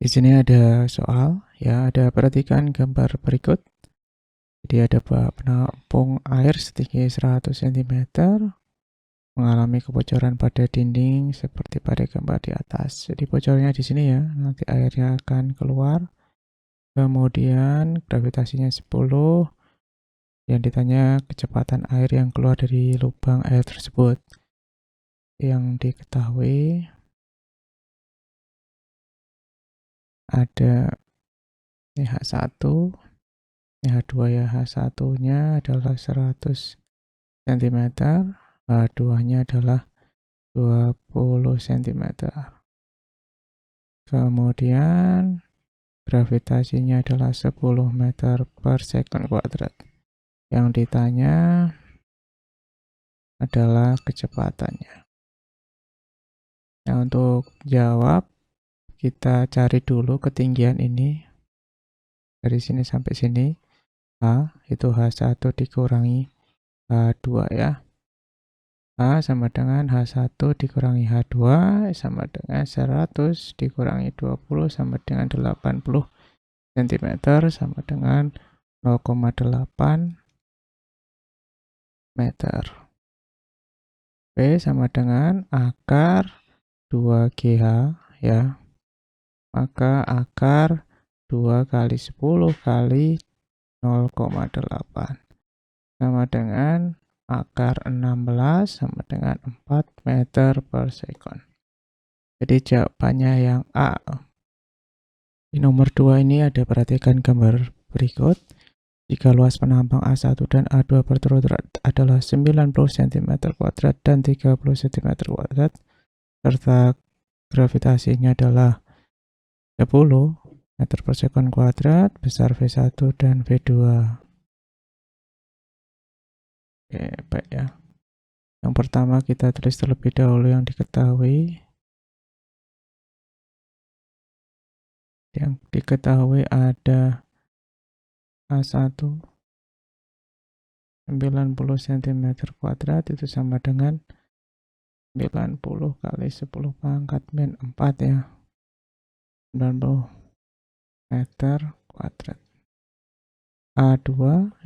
Di sini ada soal, ya, perhatikan gambar berikut. Jadi ada penampung air setinggi 100 cm mengalami kebocoran pada dinding seperti pada gambar di atas. Jadi bocornya di sini ya, nanti airnya akan keluar. Kemudian gravitasinya 10, yang ditanya kecepatan air yang keluar dari lubang air tersebut. Yang diketahui ada H1, H2 ya, H1-nya adalah 100 cm, H2-nya adalah 20 cm. Kemudian gravitasinya adalah 10 meter per second kuadrat. Yang ditanya adalah kecepatannya. Nah, untuk jawab, kita cari dulu ketinggian ini. Dari sini sampai sini, H, itu H1 dikurangi H2 ya. H sama dengan H1 dikurangi H2 sama dengan 100 dikurangi 20 sama dengan 80 cm sama dengan 0,8 meter. P sama dengan akar 2GH ya. Maka akar 2 kali 10 kali 0,8 sama dengan akar 16 sama dengan 4 meter per second. Jadi jawabannya yang A. Di nomor 2 ini ada, perhatikan gambar berikut. Jika luas penampang A1 dan A2 berturut-turut adalah 90 cm kuadrat dan 30 cm kuadrat, serta gravitasinya adalah 10 meter per second kuadrat, besar V1 dan V2. Oke, baik ya. Yang pertama kita tulis terlebih dahulu yang diketahui. Yang diketahui ada A1 90 cm kuadrat itu sama dengan 90 kali 10 pangkat min 4 ya. 90 meter kuadrat. A2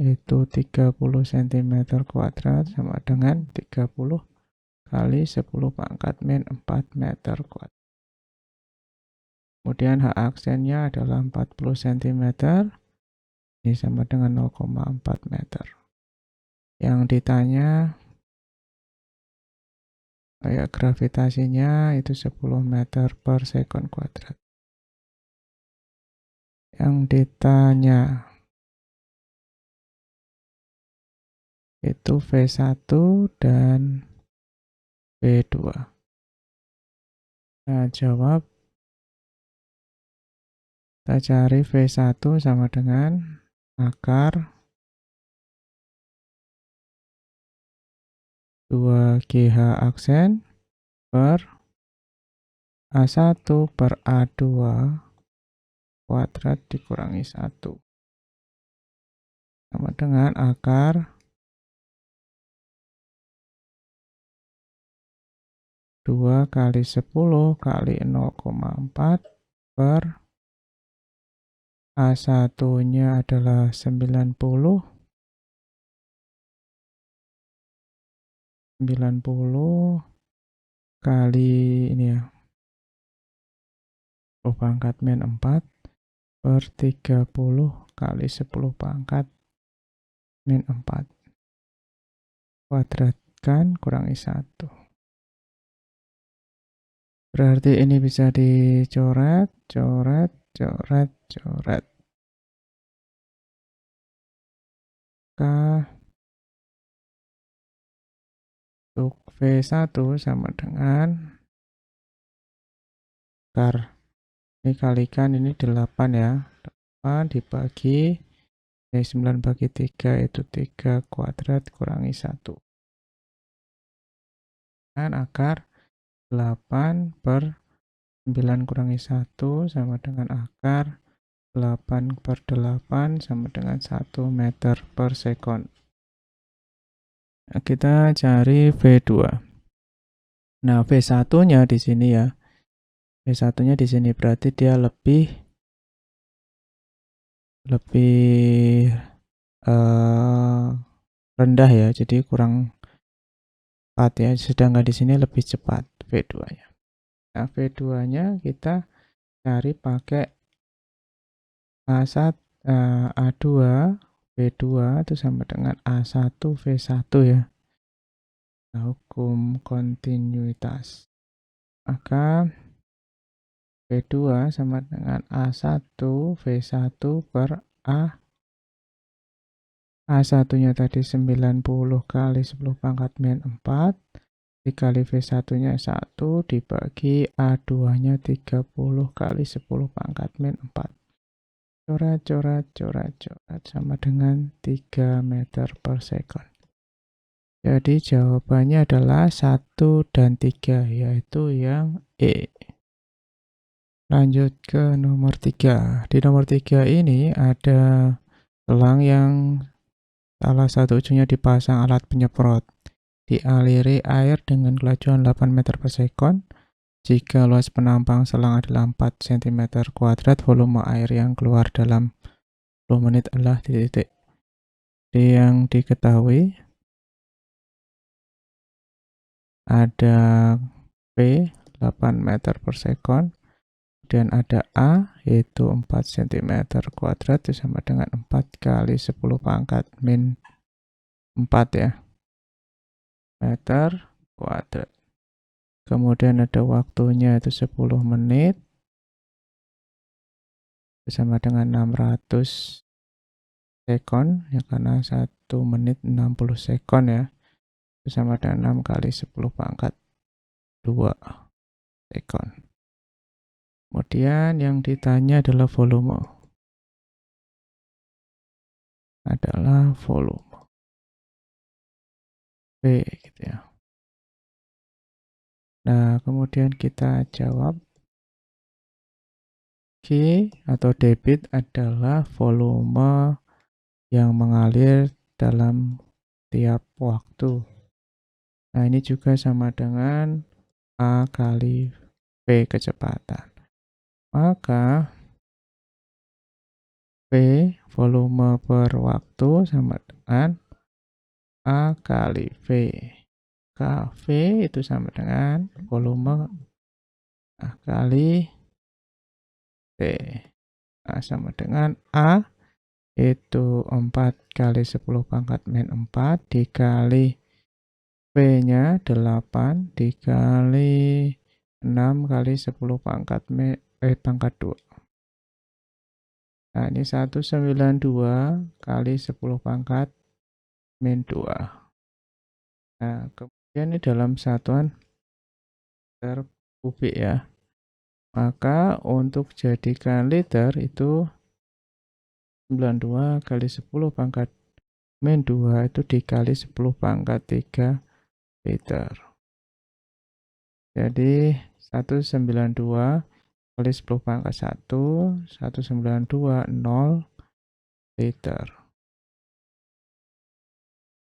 itu 30 cm kuadrat sama dengan 30 kali 10 pangkat min 4 meter kuadrat. Kemudian H aksennya adalah 40 cm. Ini sama dengan 0,4 meter. Yang ditanya gravitasinya itu 10 meter per second kuadrat. Yang ditanya itu V1 dan V2. Nah, jawab. Kita cari V1 sama dengan akar 2GH aksen per A1 per A2 kuadrat dikurangi 1. Sama dengan akar 2 kali 10 kali 0,4 per A1-nya adalah 90 kali ini ya, pangkat min 4 per 30 kali 10 pangkat min 4 kuadratkan kurangi 1. Berarti ini bisa dicoret, coret, coret, coret. Untuk V1 sama dengan akar, ini kalikan ini 8 ya. 8 dibagi 9 bagi 3 itu 3 kuadrat kurangi 1. Dan akar 8 per 9 kurangi 1 sama dengan akar 8 per 8 sama dengan 1 meter per second. Nah, kita cari V2. Nah, V1-nya di sini ya. V1-nya di sini berarti dia lebih rendah ya, jadi kurang cepat ya, sedangkan di sini lebih cepat V2-nya. Nah, V2-nya kita cari pakai A1, A2, V2 itu sama dengan A1, V1 ya. Nah, hukum kontinuitas. Maka V2 sama dengan A1, V1 per A. A1-nya tadi 90 kali 10 pangkat min 4. Dikali V1-nya 1 dibagi A2-nya 30 kali 10 pangkat min 4. Coret, coret, coret, coret sama dengan 3 meter per second. Jadi jawabannya adalah 1 dan 3, yaitu yang E. Lanjut ke nomor 3. Di nomor 3 ini ada selang yang salah satu ujungnya dipasang alat penyemprot. Dialiri air dengan kelajuan 8 meter per second. Jika luas penampang selang adalah 4 cm kuadrat, volume air yang keluar dalam 10 menit adalah titik-titik. Yang diketahui ada P 8 meter per second, kemudian ada A yaitu 4 cm kuadrat, itu sama dengan 4 kali 10 pangkat min 4 ya, meter kuadrat. Kemudian ada waktunya itu 10 menit, sama dengan 600 sekon ya, karena 1 menit 60 sekon ya, sama dengan 6 kali 10 pangkat 2 sekon. Kemudian yang ditanya adalah volume. V gitu ya. Nah, kemudian kita jawab Q atau debit adalah volume yang mengalir dalam tiap waktu. Nah, ini juga sama dengan A kali V kecepatan. Maka V volume per waktu sama dengan A kali V. V itu sama dengan volume A kali T. Nah, sama dengan A itu 4 kali 10 pangkat min 4 dikali V-nya 8 dikali 6 kali 10 pangkat pangkat 2. Nah, ini 192 kali 10 pangkat min 2. Nah, kemudian ini dalam satuan meter kubik ya. Maka untuk jadikan liter itu 92 kali 10 pangkat min 2 itu dikali 10 pangkat 3 liter. Jadi 192 kali 10 pangkat 1, 192, 0 liter.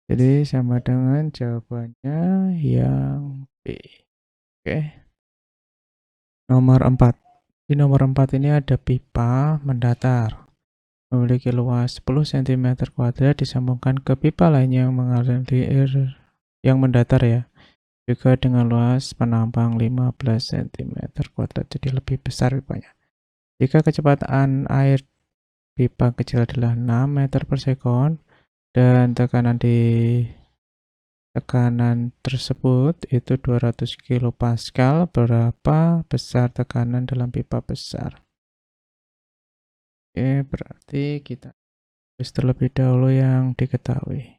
Jadi sama dengan jawabannya yang B. Oke. Nomor 4. Di nomor 4 ini ada pipa mendatar. Memiliki luas 10 cm kuadrat disambungkan ke pipa lainnya yang mengalir yang mendatar ya. Juga dengan luas penampang 15 cm kuadrat, jadi lebih besar pipanya. Jika kecepatan air pipa kecil adalah 6 meter per second dan tekanan tersebut itu 200 kilopascal, berapa besar tekanan dalam pipa besar? Oke, berarti kita tulis terlebih dahulu yang diketahui.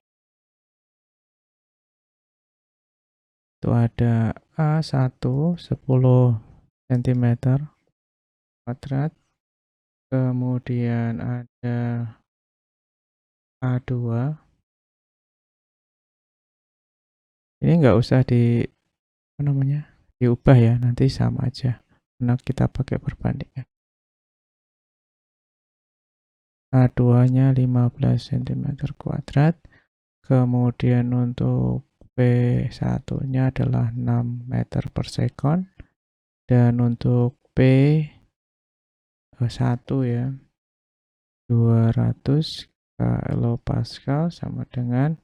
Itu ada A1 10 cm kuadrat, kemudian ada A2. Ini nggak usah diubah ya, nanti sama aja karena kita pakai perbandingan. A2-nya 15 cm kuadrat, kemudian untuk P1-nya adalah 6 meter per second, dan untuk P1 ya. 200 kilopascal sama dengan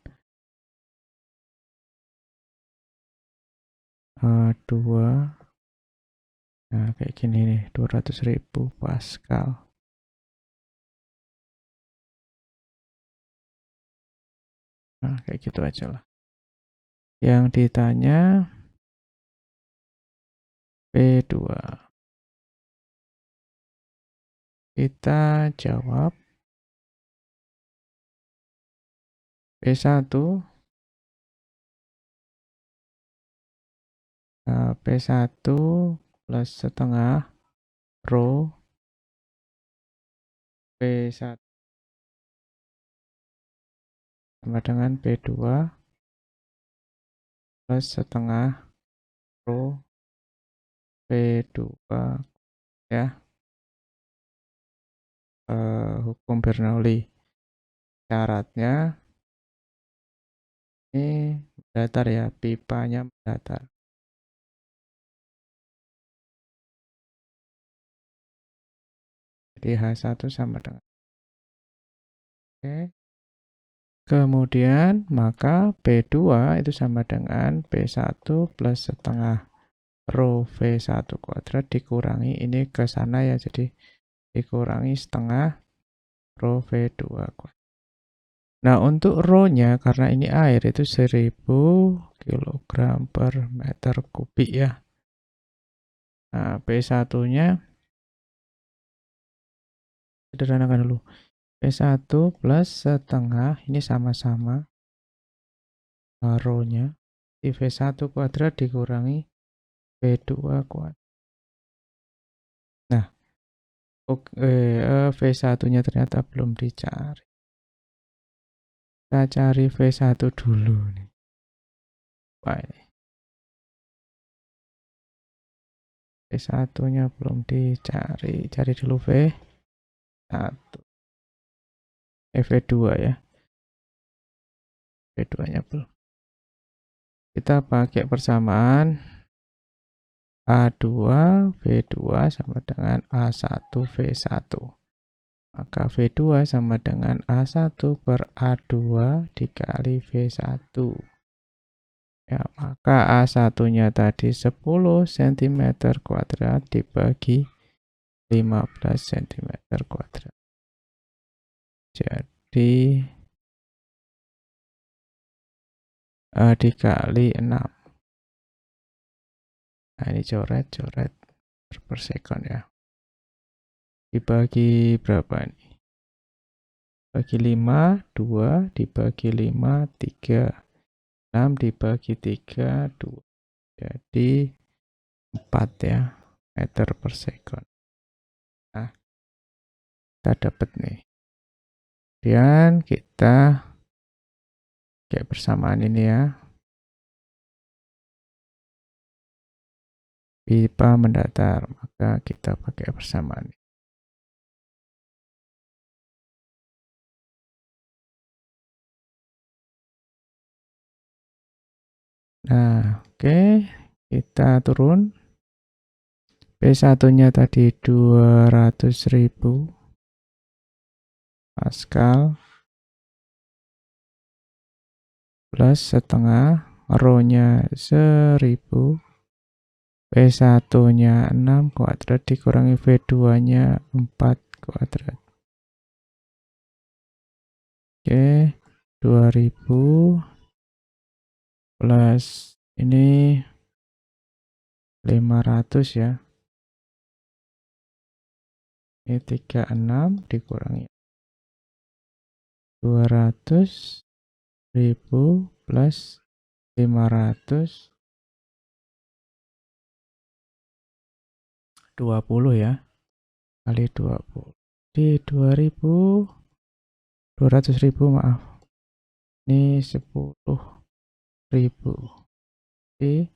2. Nah, kayak gini nih, 200.000 Pascal. Nah, kayak gitu aja lah. Yang ditanya P2. Kita jawab P1. P1 plus setengah rho P1 sama dengan P2 plus setengah rho P2 ya. Hukum Bernoulli. Syaratnya ini mendatar ya, pipanya mendatar. Jadi H1 sama dengan Oke. Kemudian maka P2 itu sama dengan P1 plus setengah rho V1 kuadrat dikurangi ini ke sana ya, jadi dikurangi setengah rho V2 kuadrat. Nah, untuk rho-nya karena ini air itu 1000 kg per meter kubik ya. Nah, P1-nya sederhanakan dulu. P1 plus setengah ini sama-sama rho-nya. Di V1 kuadrat dikurangi V2 kuadrat. Nah, V1-nya ternyata belum dicari. Kita cari V1 dulu nih. Wah, ini. V1-nya belum dicari. Cari dulu V1. V2 ya. V2-nya belum. Kita pakai persamaan A2 V2 sama dengan A1 V1. Maka V2 sama dengan A1 per A2 dikali V1. Ya, maka A1-nya tadi 10 cm kuadrat dibagi 15 cm kuadrat. Jadi dikali 6. Nah, ini coret-coret per second ya. Dibagi berapa nih? Bagi 5, 2, dibagi 5, 3. 6 dibagi 3, 2. Jadi 4 ya, meter per second. Nah, kita dapat nih. Kemudian kita kayak persamaan ini ya. Pipa mendatar, maka kita pakai persamaan ini. Nah, oke, kita turun. P1-nya tadi 200.000 Pascal plus setengah, rho-nya 1000, P1-nya 6 kuadrat dikurangi V2-nya 4 kuadrat. Oke, 2000 plus ini 500 ya. Ini 36 dikurangi 200.000 plus 500 20 ya. Kali 20. Di 200.000 maaf. Ini 10.000. Di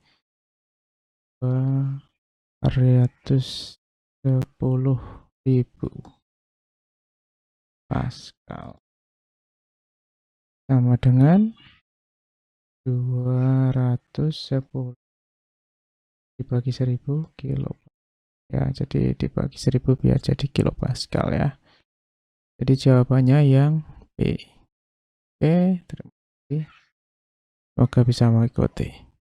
210.000 Pascal. Sama dengan 210 dibagi 1000 kilo. Ya, jadi dibagi 1000 biar jadi kilopascal ya. Jadi jawabannya yang B. Oke, terima kasih. Semoga bisa mengikuti.